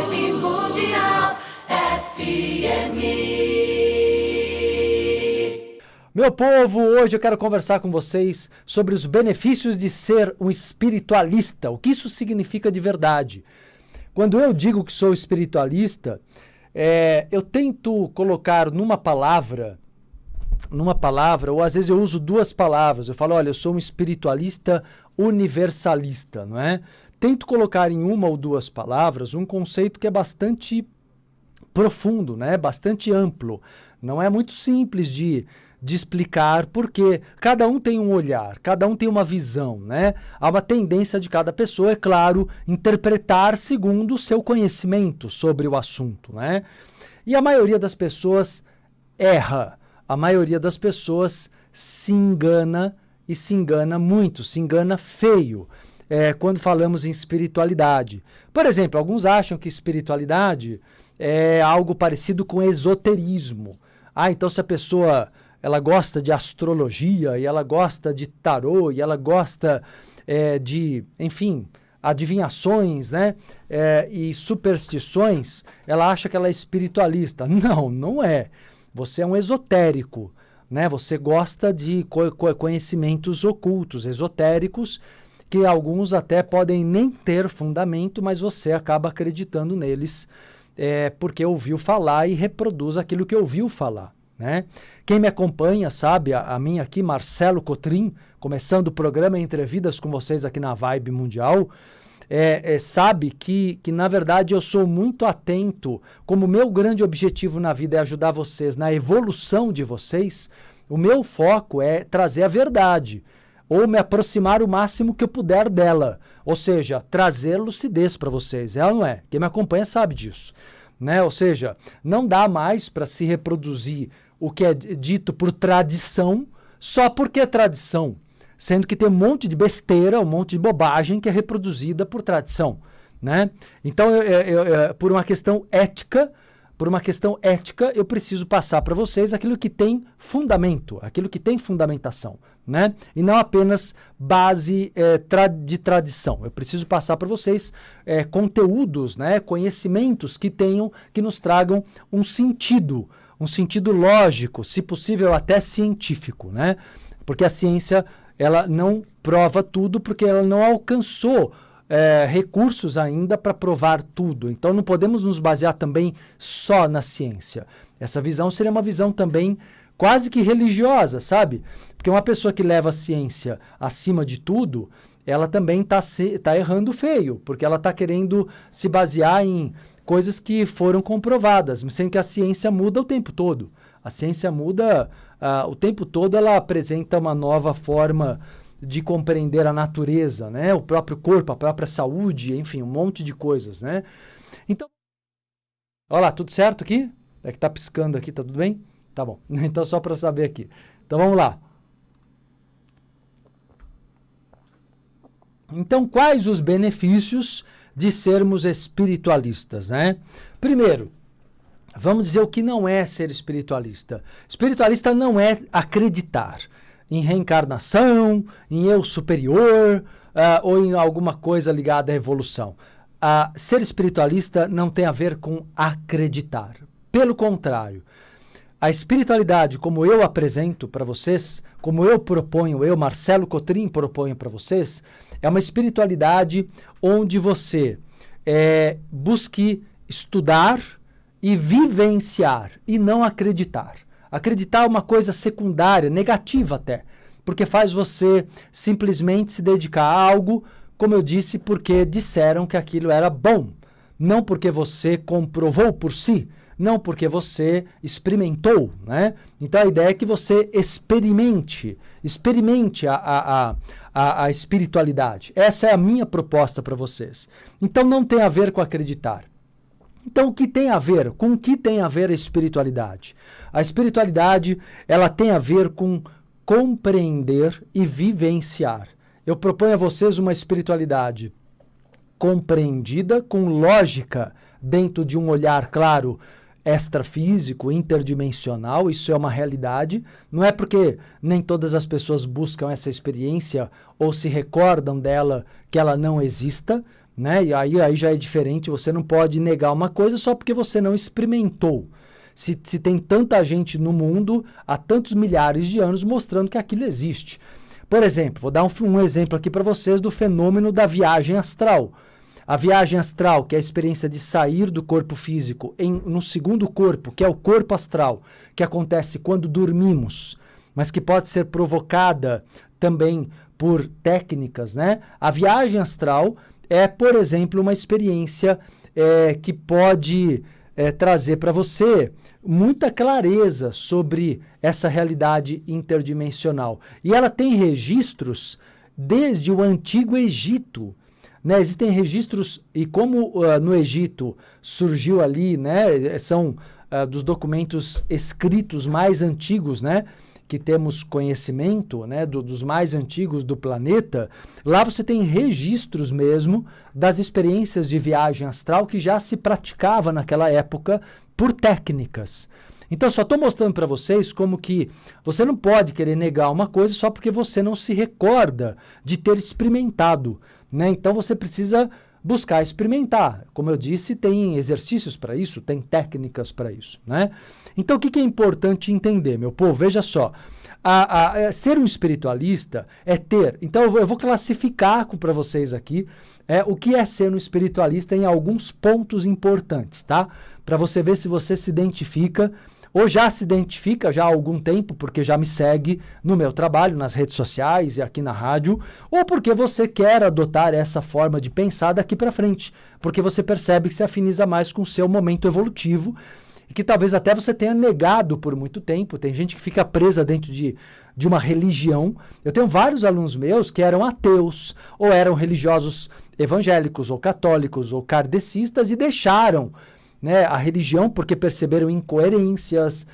Vibe Mundial FM. Meu povo, hoje eu quero conversar com vocês sobre os benefícios de ser um espiritualista, o que isso significa de verdade. Quando eu digo que sou espiritualista, eu tento colocar numa palavra, ou às vezes eu uso duas palavras, eu falo, olha, eu sou um espiritualista universalista, não é? Tento colocar em uma ou duas palavras um conceito que é bastante profundo, né? Bastante amplo, não é muito simples de explicar, porque cada um tem um olhar, cada um tem uma visão, né? Há uma tendência de cada pessoa, é claro, interpretar segundo o seu conhecimento sobre o assunto, né? E a maioria das pessoas erra, a maioria das pessoas se engana e se engana muito, se engana feio, quando falamos em espiritualidade. Por exemplo, alguns acham que espiritualidade é algo parecido com esoterismo. Então se a pessoa ela gosta de astrologia, e ela gosta de tarô, e ela gosta de, enfim, adivinhações, né? E superstições, ela acha que ela é espiritualista. Não, não é. Você é um esotérico, né? Você gosta de conhecimentos ocultos, esotéricos, que alguns até podem nem ter fundamento, mas você acaba acreditando neles, porque ouviu falar e reproduz aquilo que ouviu falar. Né? Quem me acompanha sabe, a mim aqui, Marcelo Cotrim, começando o programa Entre Vidas com vocês aqui na Vibe Mundial, sabe que na verdade eu sou muito atento, como meu grande objetivo na vida é ajudar vocês na evolução de vocês, o meu foco é trazer a verdade, ou me aproximar o máximo que eu puder dela, ou seja, trazer lucidez para vocês, ou não é? Quem me acompanha sabe disso, né? Ou seja, não dá mais para se reproduzir o que é dito por tradição, só porque é tradição, sendo que tem um monte de besteira, um monte de bobagem que é reproduzida por tradição, né? Então, por uma questão ética, eu preciso passar para vocês aquilo que tem fundamento, aquilo que tem fundamentação, né? E não apenas base de tradição. Eu preciso passar para vocês conteúdos, né? Conhecimentos que nos tragam um sentido lógico, se possível até científico, né? Porque a ciência, ela não prova tudo, porque ela não alcançou recursos ainda para provar tudo. Então não podemos nos basear também só na ciência. Essa visão seria uma visão também quase que religiosa, sabe? Porque uma pessoa que leva a ciência acima de tudo, ela também tá errando feio, porque ela está querendo se basear em coisas que foram comprovadas, sendo que a ciência muda o tempo todo. A ciência muda o tempo todo, ela apresenta uma nova forma de compreender a natureza, né? O próprio corpo, a própria saúde, enfim, um monte de coisas, né? Então, olha lá, tudo certo aqui? É que tá piscando aqui, tá tudo bem? Tá bom, então só para saber aqui. Então vamos lá. Então, quais os benefícios de sermos espiritualistas, né? Primeiro, vamos dizer o que não é ser espiritualista. Espiritualista não é acreditar em reencarnação, em eu superior, ou em alguma coisa ligada à evolução. Ser espiritualista não tem a ver com acreditar. Pelo contrário, a espiritualidade, como eu apresento para vocês, como eu proponho, eu, Marcelo Cotrim, proponho para vocês, é uma espiritualidade onde você busque estudar e vivenciar, e não acreditar. Acreditar é uma coisa secundária, negativa até, porque faz você simplesmente se dedicar a algo, como eu disse, porque disseram que aquilo era bom, não porque você comprovou por si, não porque você experimentou, né? Então a ideia é que você experimente a espiritualidade. Essa é a minha proposta para vocês. Então não tem a ver com acreditar. Então o que tem a ver? Com o que tem a ver a espiritualidade? A espiritualidade, ela tem a ver com compreender e vivenciar. Eu proponho a vocês uma espiritualidade compreendida, com lógica, dentro de um olhar claro, extrafísico, interdimensional. Isso é uma realidade. Não é porque nem todas as pessoas buscam essa experiência ou se recordam dela que ela não exista, né? E aí já é diferente, você não pode negar uma coisa só porque você não experimentou. Se tem tanta gente no mundo há tantos milhares de anos mostrando que aquilo existe. Por exemplo, vou dar um exemplo aqui para vocês do fenômeno da viagem astral. A viagem astral, que é a experiência de sair do corpo físico no segundo corpo, que é o corpo astral, que acontece quando dormimos, mas que pode ser provocada também por técnicas, né? A viagem astral é, por exemplo, uma experiência que pode trazer para você muita clareza sobre essa realidade interdimensional. E ela tem registros desde o Antigo Egito. Né, existem registros, e como no Egito surgiu ali, né, são dos documentos escritos mais antigos, né, que temos conhecimento, né, dos mais antigos do planeta, lá você tem registros mesmo das experiências de viagem astral que já se praticava naquela época por técnicas. Então, só estou mostrando para vocês como que você não pode querer negar uma coisa só porque você não se recorda de ter experimentado. Né? Então você precisa buscar experimentar. Como eu disse, tem exercícios para isso, tem técnicas para isso. Né? Então o que é importante entender, meu povo? Veja só, ser um espiritualista é ter... Então eu vou classificar para vocês aqui o que é ser um espiritualista em alguns pontos importantes, tá? Para você ver se você se identifica ou já se identifica já há algum tempo, porque já me segue no meu trabalho, nas redes sociais e aqui na rádio, ou porque você quer adotar essa forma de pensar daqui para frente, porque você percebe que se afiniza mais com o seu momento evolutivo e que talvez até você tenha negado por muito tempo. Tem gente que fica presa dentro de uma religião. Eu tenho vários alunos meus que eram ateus, ou eram religiosos evangélicos, ou católicos, ou kardecistas, e deixaram, né, a religião porque perceberam incoerências,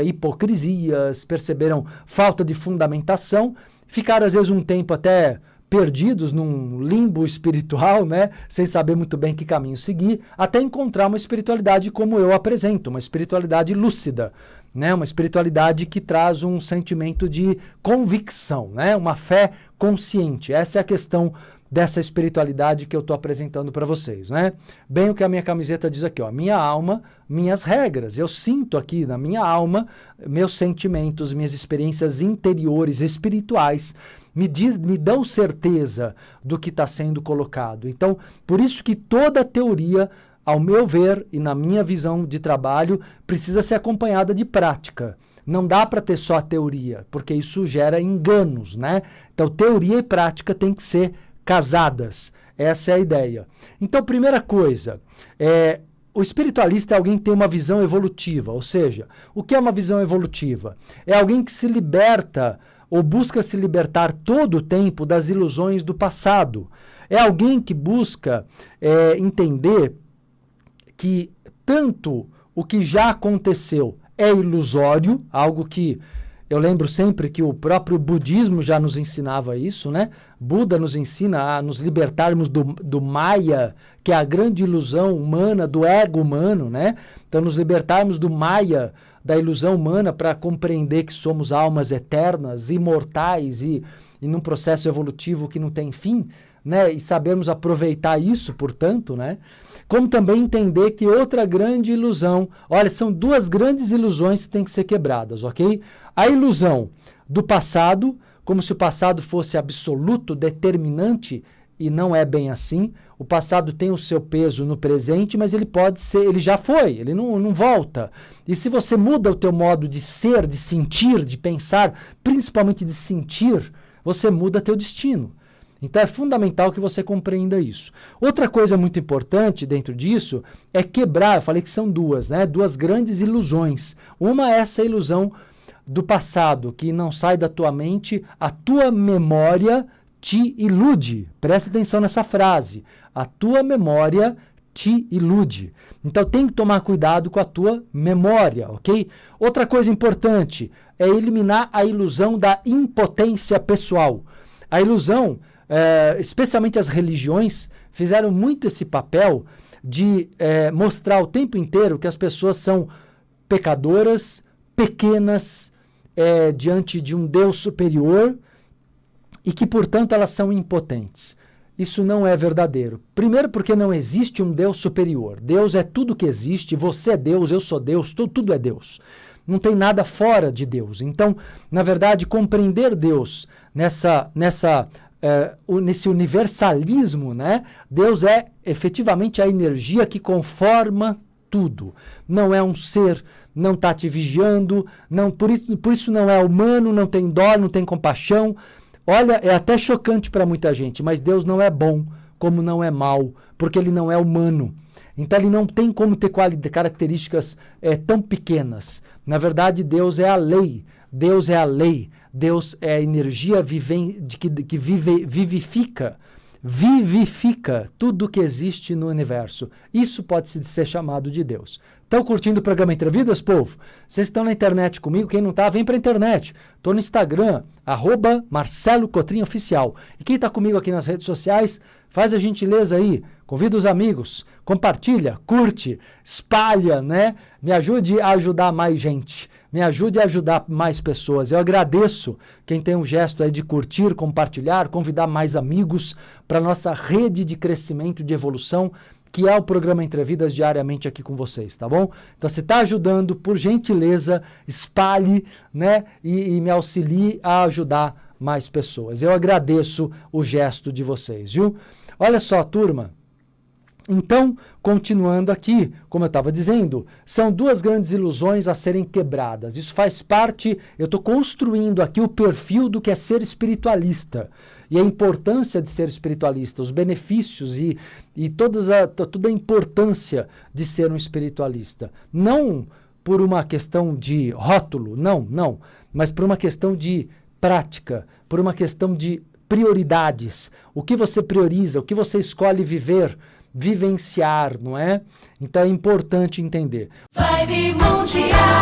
hipocrisias, perceberam falta de fundamentação, ficaram às vezes um tempo até perdidos num limbo espiritual, né, sem saber muito bem que caminho seguir, até encontrar uma espiritualidade como eu apresento, uma espiritualidade lúcida, né, uma espiritualidade que traz um sentimento de convicção, né, uma fé consciente. Essa é a questão dessa espiritualidade que eu estou apresentando para vocês, né? Bem o que a minha camiseta diz aqui, ó, minha alma, minhas regras. Eu sinto aqui na minha alma, meus sentimentos, minhas experiências interiores, espirituais, me dão certeza do que está sendo colocado. Então, por isso que toda teoria, ao meu ver e na minha visão de trabalho, precisa ser acompanhada de prática. Não dá para ter só a teoria, porque isso gera enganos, né? Então, teoria e prática tem que ser casadas. Essa é a ideia. Então, primeira coisa, o espiritualista é alguém que tem uma visão evolutiva, ou seja, o que é uma visão evolutiva? É alguém que se liberta ou busca se libertar todo o tempo das ilusões do passado. É alguém que busca entender que tanto o que já aconteceu é ilusório, algo que eu lembro sempre que o próprio budismo já nos ensinava isso, né? Buda nos ensina a nos libertarmos do Maya, que é a grande ilusão humana, do ego humano, né? Então, nos libertarmos do Maya, da ilusão humana, para compreender que somos almas eternas, imortais e num processo evolutivo que não tem fim, né? E sabermos aproveitar isso, portanto, né? Como também entender que outra grande ilusão, olha, são duas grandes ilusões que têm que ser quebradas, ok? A ilusão do passado, como se o passado fosse absoluto, determinante, e não é bem assim. O passado tem o seu peso no presente, mas ele pode ser, ele já foi, ele não volta. E se você muda o teu modo de ser, de sentir, de pensar, principalmente de sentir, você muda teu destino. Então é fundamental que você compreenda isso. Outra coisa muito importante dentro disso é quebrar, eu falei que são duas, né? Duas grandes ilusões. Uma é essa ilusão do passado, que não sai da tua mente, a tua memória te ilude. Presta atenção nessa frase. A tua memória te ilude. Então tem que tomar cuidado com a tua memória, ok? Outra coisa importante é eliminar a ilusão da impotência pessoal. A ilusão, especialmente as religiões, fizeram muito esse papel de mostrar o tempo inteiro que as pessoas são pecadoras, pequenas, diante de um Deus superior e que, portanto, elas são impotentes. isso não é verdadeiro. Primeiro porque não existe um Deus superior. Deus é tudo que existe, você é Deus, eu sou Deus, tudo é Deus. Não tem nada fora de Deus. Então, na verdade, compreender Deus nesse universalismo, né? Deus é efetivamente a energia que conforma tudo. Não é um ser, não está te vigiando, por isso não é humano, não tem dó, não tem compaixão. Olha, é até chocante para muita gente, mas Deus não é bom, como não é mal, porque ele não é humano. Então ele não tem como ter características tão pequenas. Na verdade, Deus é a lei. Deus é a lei. Deus é a energia que vivifica tudo que existe no universo. Isso pode ser chamado de Deus. Estão curtindo o programa Entre Vidas, povo? Vocês estão na internet comigo? Quem não está, vem para a internet. Estou no Instagram, @MarceloCotrinOficial. E quem está comigo aqui nas redes sociais, faz a gentileza aí, convida os amigos, compartilha, curte, espalha, né? Me ajude a ajudar mais gente. Me ajude a ajudar mais pessoas. Eu agradeço quem tem um gesto aí de curtir, compartilhar, convidar mais amigos para a nossa rede de crescimento, de evolução, que é o programa Entre Vidas diariamente aqui com vocês, tá bom? Então, se está ajudando, por gentileza, espalhe, né? E me auxilie a ajudar mais pessoas. Eu agradeço o gesto de vocês, viu? Olha só, turma. Então, continuando aqui, como eu estava dizendo, são duas grandes ilusões a serem quebradas. Isso faz parte, eu estou construindo aqui o perfil do que é ser espiritualista. E a importância de ser espiritualista, os benefícios e toda a importância de ser um espiritualista. Não por uma questão de rótulo, não, mas por uma questão de prática, por uma questão de prioridades. O que você prioriza, o que você escolhe vivenciar, não é? Então é importante entender. Vibe Mundial.